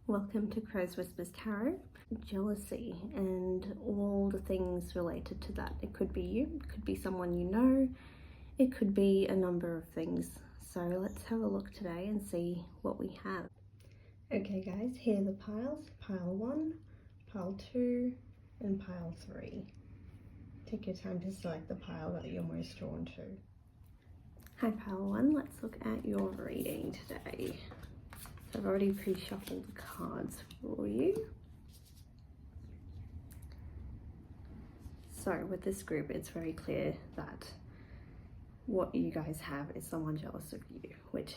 Welcome to Crow's Whispers Tarot. Jealousy and all the things related to that. It could be you, it could be someone you know, it could be a number of things. So let's have a look today and see what we have. Okay guys, here are the piles. Pile 1, pile 2 and pile 3. Take your time to select the pile that you're most drawn to. Hi pile 1, let's look at your reading today. So I've already pre-shuffled the cards for you. So with this group, it's very clear that what you guys have is someone jealous of you, which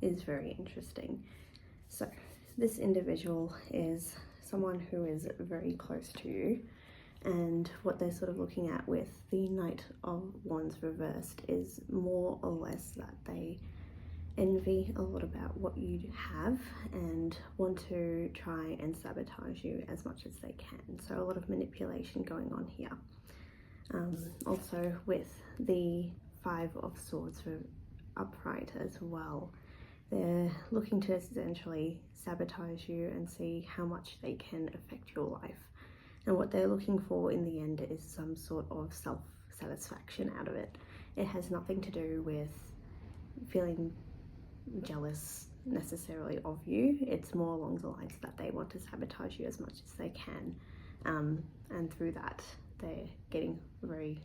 is very interesting. So this individual is someone who is very close to you, and what they're sort of looking at with the Knight of Wands reversed is more or less that they envy a lot about what you have and want to try and sabotage you as much as they can. So a lot of manipulation going on here. Also with the Five of Swords for upright as well, they're looking to essentially sabotage you and see how much they can affect your life. And what they're looking for in the end is some sort of self-satisfaction out of it. It has nothing to do with feeling jealous necessarily of you. It's more along the lines that they want to sabotage you as much as they can, and through that they're getting very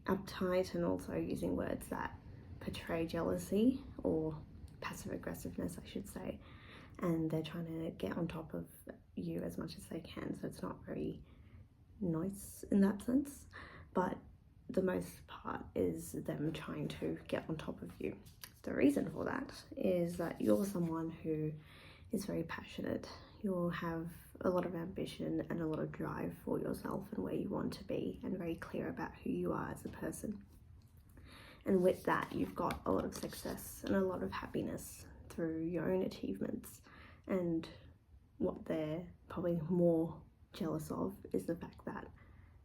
uptight and also using words that portray jealousy or passive aggressiveness, I should say, and they're trying to get on top of you as much as they can. So it's not very nice in that sense, but the most part is them trying to get on top of you. The reason for that is that you're someone who is very passionate. You'll have a lot of ambition and a lot of drive for yourself and where you want to be, and very clear about who you are as a person. And with that, you've got a lot of success and a lot of happiness through your own achievements. And what they're probably more jealous of is the fact that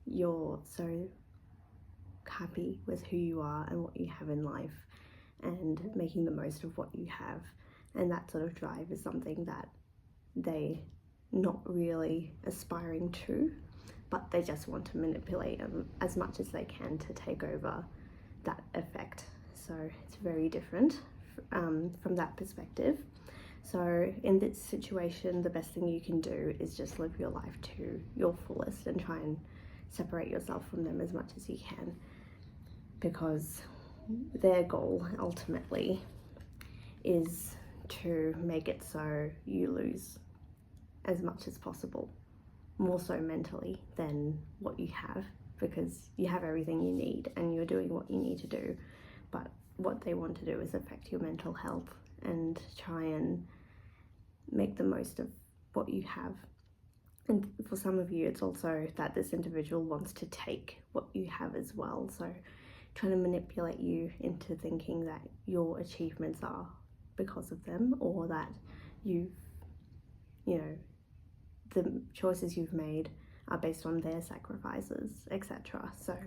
you're so happy with who you are and what you have in life, and making the most of what you have. And that sort of drive is something that they not really aspiring to, but they just want to manipulate them as much as they can to take over that effect. So it's very different from that perspective. So in this situation, the best thing you can do is just live your life to your fullest and try and separate yourself from them as much as you can, because their goal ultimately is to make it so you lose as much as possible, more so mentally than what you have, because you have everything you need and you're doing what you need to do. But what they want to do is affect your mental health and try and make the most of what you have. And for some of you, it's also that this individual wants to take what you have as well. So trying to manipulate you into thinking that your achievements are because of them, or that the choices you've made are based on their sacrifices, etc. So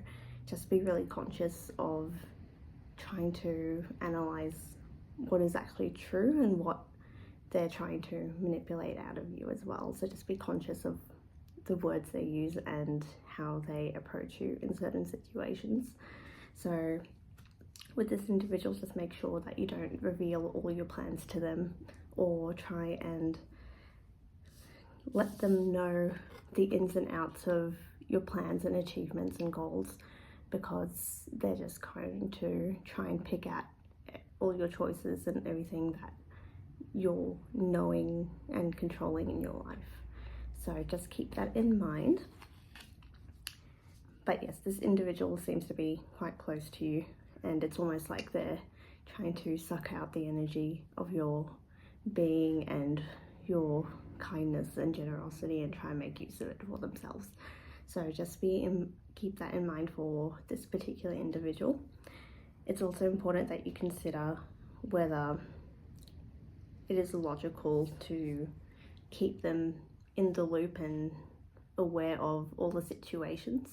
just be really conscious of trying to analyze what is actually true and what they're trying to manipulate out of you as well. So just be conscious of the words they use and how they approach you in certain situations. So with this individual, just make sure that you don't reveal all your plans to them or try and let them know the ins and outs of your plans and achievements and goals, because they're just going to try and pick out all your choices and everything that you're knowing and controlling in your life. So just keep that in mind. But yes, this individual seems to be quite close to you, and it's almost like they're trying to suck out the energy of your being and your kindness and generosity and try and make use of it for themselves. So just keep that in mind for this particular individual. It's also important that you consider whether it is logical to keep them in the loop and aware of all the situations.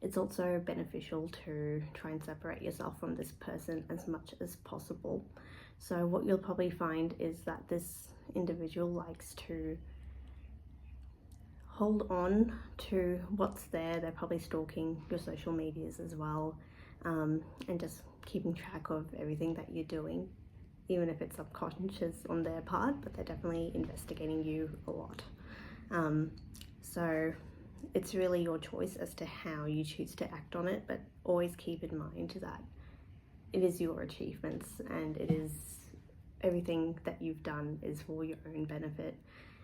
It's also beneficial to try and separate yourself from this person as much as possible. So what you'll probably find is that this individual likes to hold on to what's there. They're probably stalking your social medias as well, and just keeping track of everything that you're doing, even if it's subconscious on their part, but they're definitely investigating you a lot. So it's really your choice as to how you choose to act on it, but always keep in mind that it is your achievements, and it is everything that you've done is for your own benefit,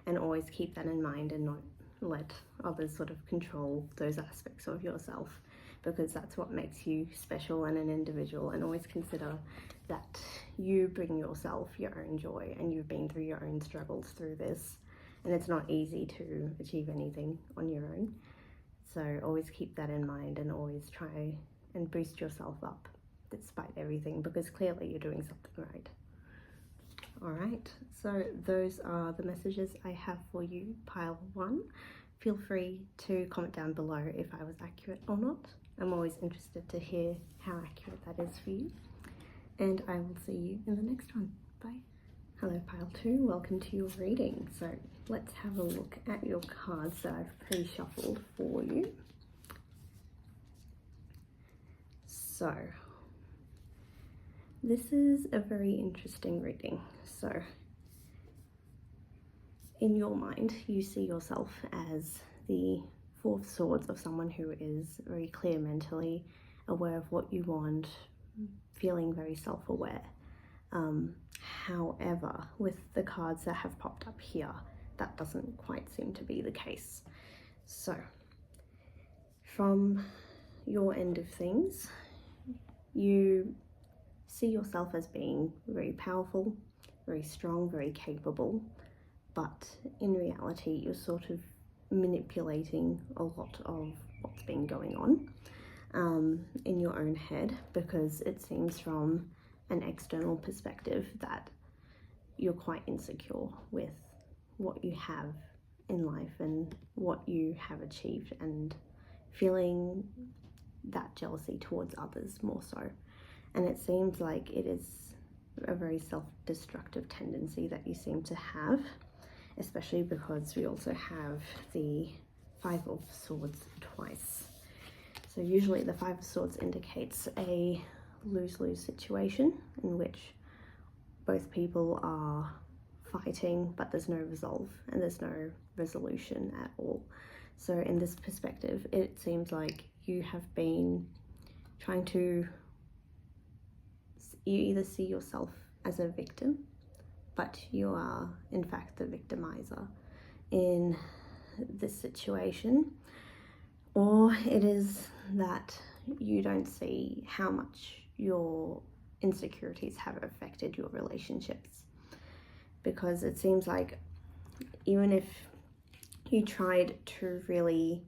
and always keep that in mind and not let others sort of control those aspects of yourself, because that's what makes you special and an individual. And always consider that you bring yourself your own joy, and you've been through your own struggles through this, and it's not easy to achieve anything on your own. So always keep that in mind, and always try and boost yourself up despite everything, because clearly you're doing something right. All right, so those are the messages I have for you, pile 1. Feel free to comment down below if I was accurate or not. I'm always interested to hear how accurate that is for you. And I will see you in the next one. Bye. Hello, pile 2. Welcome to your reading. So let's have a look at your cards that I've pre-shuffled for you. So this is a very interesting reading. So in your mind, you see yourself as the 4 of Swords, of someone who is very clear mentally, aware of what you want, feeling very self-aware. However, with the cards that have popped up here, that doesn't quite seem to be the case. So from your end of things, you see yourself as being very powerful, very strong, very capable, but in reality you're sort of manipulating a lot of what's been going on in your own head, because it seems from an external perspective that you're quite insecure with what you have in life and what you have achieved, and feeling that jealousy towards others more so. And it seems like it is a very self-destructive tendency that you seem to have, especially because we also have the 5 of Swords twice. So usually the 5 of Swords indicates a lose-lose situation in which both people are fighting, but there's no resolve and there's no resolution at all. So in this perspective, it seems like you have been trying to, you either see yourself as a victim, but you are in fact the victimizer in this situation, or it is that you don't see how much your insecurities have affected your relationships, because it seems like even if you tried to really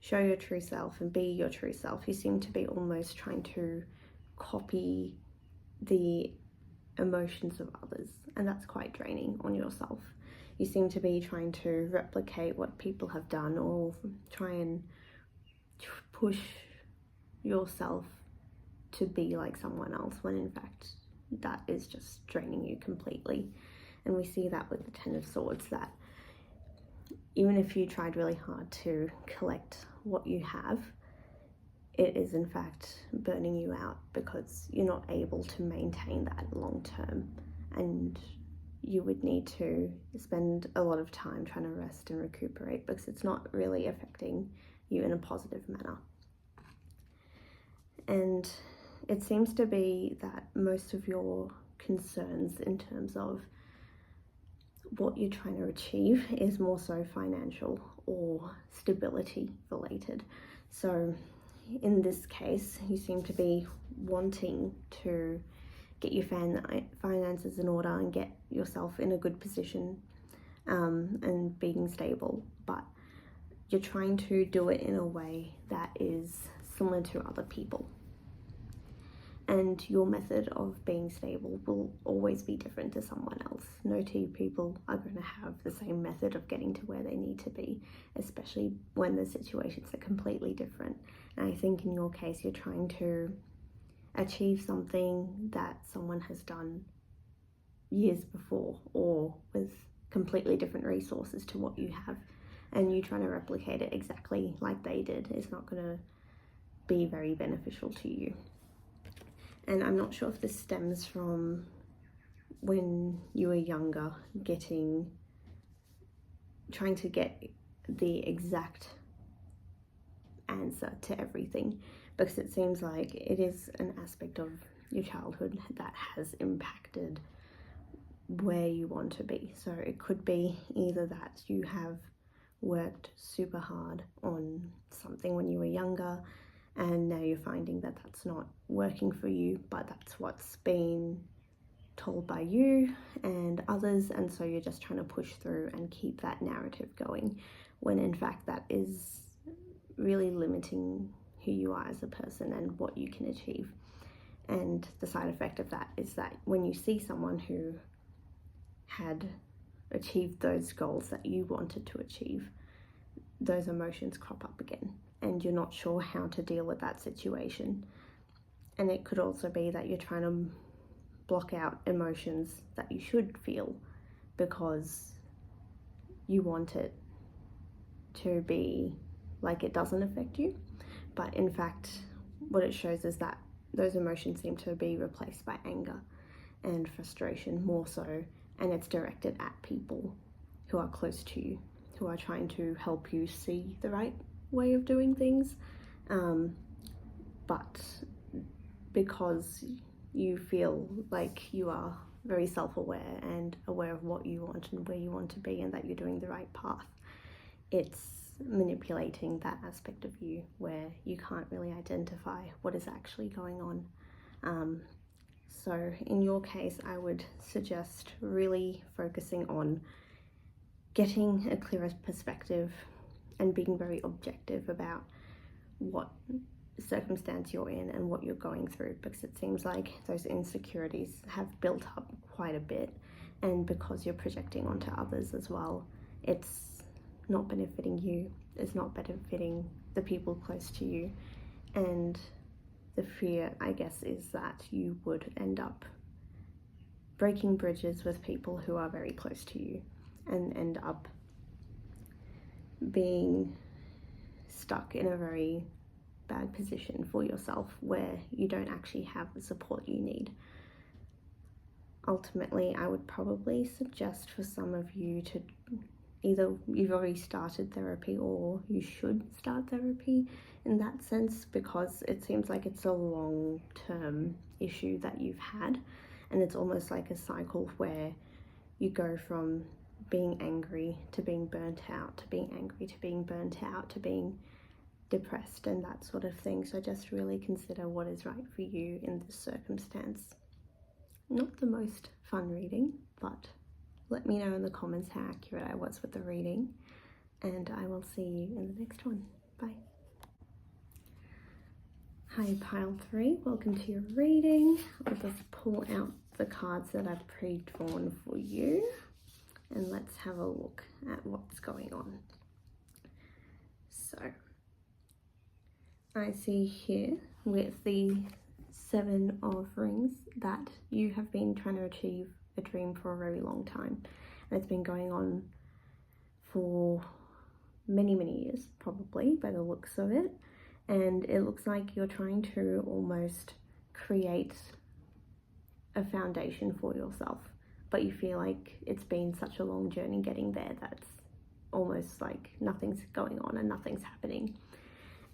show your true self and be your true self, you seem to be almost trying to copy the emotions of others, and that's quite draining on yourself. You seem to be trying to replicate what people have done, or try and push yourself to be like someone else, when in fact that is just draining you completely. And we see that with the 10 of Swords, that even if you tried really hard to collect what you have, it is in fact burning you out, because you're not able to maintain that long term, and you would need to spend a lot of time trying to rest and recuperate, because it's not really affecting you in a positive manner. And it seems to be that most of your concerns in terms of what you're trying to achieve is more so financial or stability related. So in this case, you seem to be wanting to get your finances in order and get yourself in a good position and being stable, but you're trying to do it in a way that is similar to other people. And your method of being stable will always be different to someone else. No 2 people are going to have the same method of getting to where they need to be, especially when the situations are completely different. And I think in your case, you're trying to achieve something that someone has done years before, or with completely different resources to what you have, and you trying to replicate it exactly like they did is not going to be very beneficial to you. And I'm not sure if this stems from when you were younger, trying to get the exact answer to everything, because it seems like it is an aspect of your childhood that has impacted where you want to be. So it could be either that you have worked super hard on something when you were younger, and now you're finding that that's not working for you, but that's what's been told by you and others, and so you're just trying to push through and keep that narrative going, when in fact that is really limiting who you are as a person and what you can achieve. And the side effect of that is that when you see someone who had achieved those goals that you wanted to achieve, those emotions crop up again, and you're not sure how to deal with that situation. And it could also be that you're trying to block out emotions that you should feel because you want it to be like it doesn't affect you. But in fact, what it shows is that those emotions seem to be replaced by anger and frustration more so, and it's directed at people who are close to you, who are trying to help you see the right way of doing things. But because you feel like you are very self-aware and aware of what you want and where you want to be and that you're doing the right path, it's manipulating that aspect of you where you can't really identify what is actually going on. So in your case, I would suggest really focusing on getting a clearer perspective and being very objective about what circumstance you're in and what you're going through, because it seems like those insecurities have built up quite a bit, and because you're projecting onto others as well, it's not benefiting you, it's not benefiting the people close to you. And the fear, I guess, is that you would end up breaking bridges with people who are very close to you and end up being stuck in a very bad position for yourself where you don't actually have the support you need. Ultimately, I would probably suggest for some of you to either you've already started therapy or you should start therapy in that sense, because it seems like it's a long-term issue that you've had, and it's almost like a cycle where you go from being angry to being burnt out, to being angry to being burnt out, to being depressed and that sort of thing. So just really consider what is right for you in this circumstance. Not the most fun reading, but let me know in the comments how accurate I was with the reading, and I will see you in the next one. Bye. Hi pile 3, welcome to your reading. I'll just pull out the cards that I've pre-drawn for you, and let's have a look at what's going on. So I see here with the 7 of Rings that you have been trying to achieve a dream for a very long time, and it's been going on for many years, probably by the looks of it. And it looks like you're trying to almost create a foundation for yourself, but you feel like it's been such a long journey getting there that it's almost like nothing's going on and nothing's happening.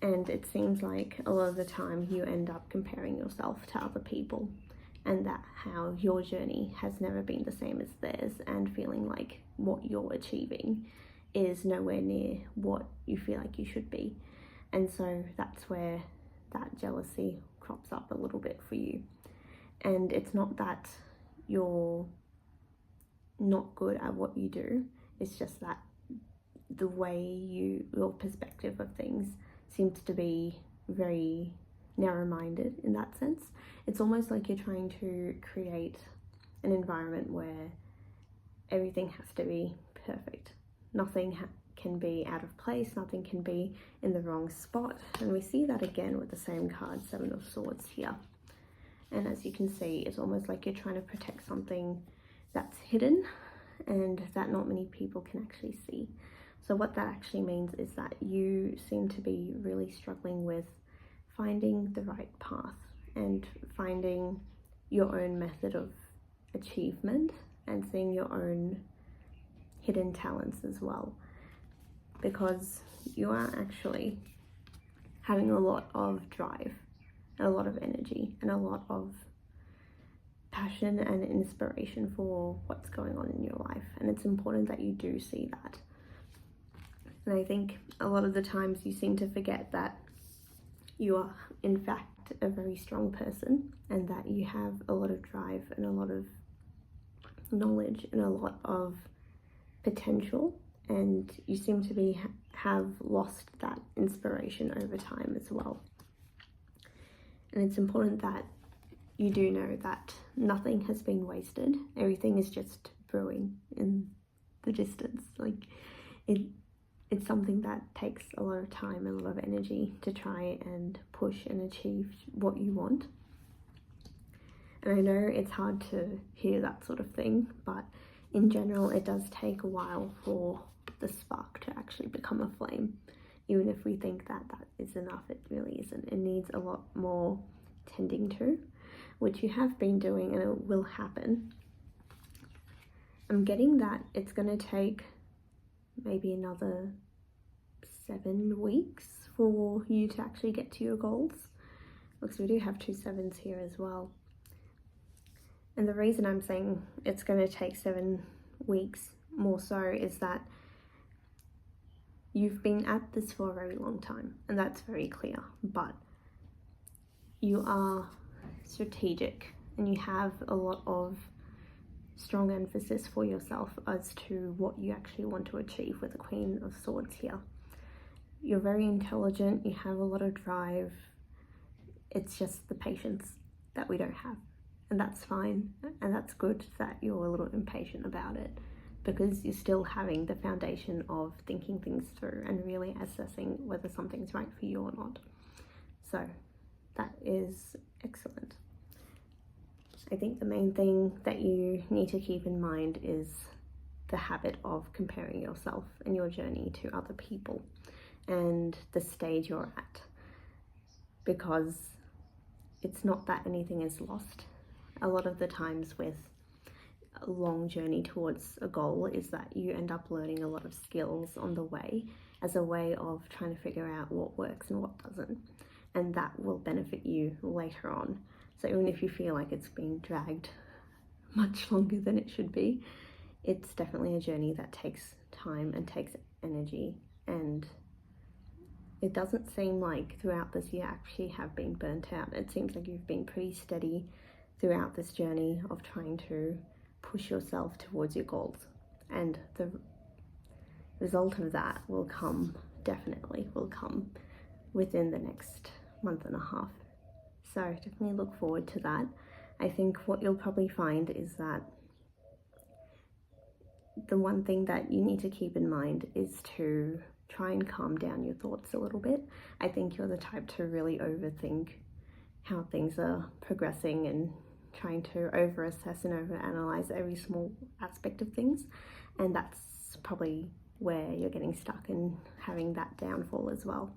And it seems like a lot of the time you end up comparing yourself to other people, and that how your journey has never been the same as theirs, and feeling like what you're achieving is nowhere near what you feel like you should be. And so that's where that jealousy crops up a little bit for you. And it's not that you're not good at what you do, it's just that the way your perspective of things seems to be very narrow-minded in that sense. It's almost like you're trying to create an environment where everything has to be perfect. Nothing can be out of place, nothing can be in the wrong spot. And we see that again with the same card, 7 of Swords here. And as you can see, it's almost like you're trying to protect something that's hidden and that not many people can actually see. So what that actually means is that you seem to be really struggling with finding the right path and finding your own method of achievement and seeing your own hidden talents as well, because you are actually having a lot of drive and a lot of energy and a lot of passion and inspiration for what's going on in your life, and it's important that you do see that. And I think a lot of the times you seem to forget that you are in fact a very strong person and that you have a lot of drive and a lot of knowledge and a lot of potential, and you seem to have lost that inspiration over time as well. And it's important that you do know that nothing has been wasted. Everything is just brewing in the distance. Like it's something that takes a lot of time and a lot of energy to try and push and achieve what you want. And I know it's hard to hear that sort of thing, but in general, it does take a while for the spark to actually become a flame. Even if we think that that is enough, it really isn't. It needs a lot more tending to, which you have been doing, and it will happen. I'm getting that it's going to take maybe another 7 weeks for you to actually get to your goals, because we do have 2 7s here as well. And the reason I'm saying it's going to take 7 weeks more so is that you've been at this for a very long time, and that's very clear, but you are strategic and you have a lot of strong emphasis for yourself as to what you actually want to achieve with the Queen of Swords here. You're very intelligent, you have a lot of drive. It's just the patience that we don't have. And that's fine, and that's good that you're a little impatient about it, because you're still having the foundation of thinking things through and really assessing whether something's right for you or not. So that is excellent. I think the main thing that you need to keep in mind is the habit of comparing yourself and your journey to other people and the stage you're at, because it's not that anything is lost. A lot of the times with a long journey towards a goal is that you end up learning a lot of skills on the way as a way of trying to figure out what works and what doesn't, and that will benefit you later on. So even if you feel like it's being dragged much longer than it should be, it's definitely a journey that takes time and takes energy, and it doesn't seem like throughout this you actually have been burnt out. It seems like you've been pretty steady throughout this journey of trying to push yourself towards your goals, and the result of that will come within the next month and a half. So definitely look forward to that. I think what you'll probably find is that the one thing that you need to keep in mind is to try and calm down your thoughts a little bit. I think you're the type to really overthink how things are progressing and trying to over-assess and over-analyze every small aspect of things, and that's probably where you're getting stuck and having that downfall as well.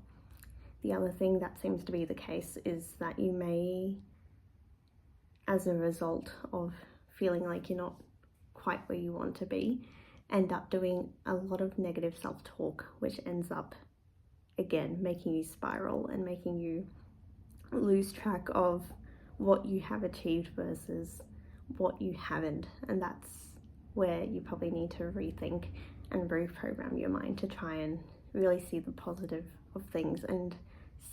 The other thing that seems to be the case is that you may, as a result of feeling like you're not quite where you want to be, end up doing a lot of negative self-talk, which ends up, again, making you spiral and making you lose track of what you have achieved versus what you haven't. And that's where you probably need to rethink and reprogram your mind to try and really see the positive of things and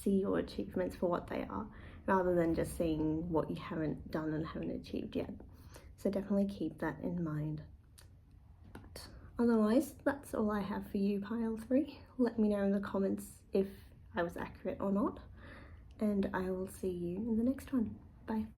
see your achievements for what they are, rather than just seeing what you haven't done and haven't achieved yet. So definitely keep that in mind. But otherwise, that's all I have for you, pile 3. Let me know in the comments if I was accurate or not, and I will see you in the next one. Bye.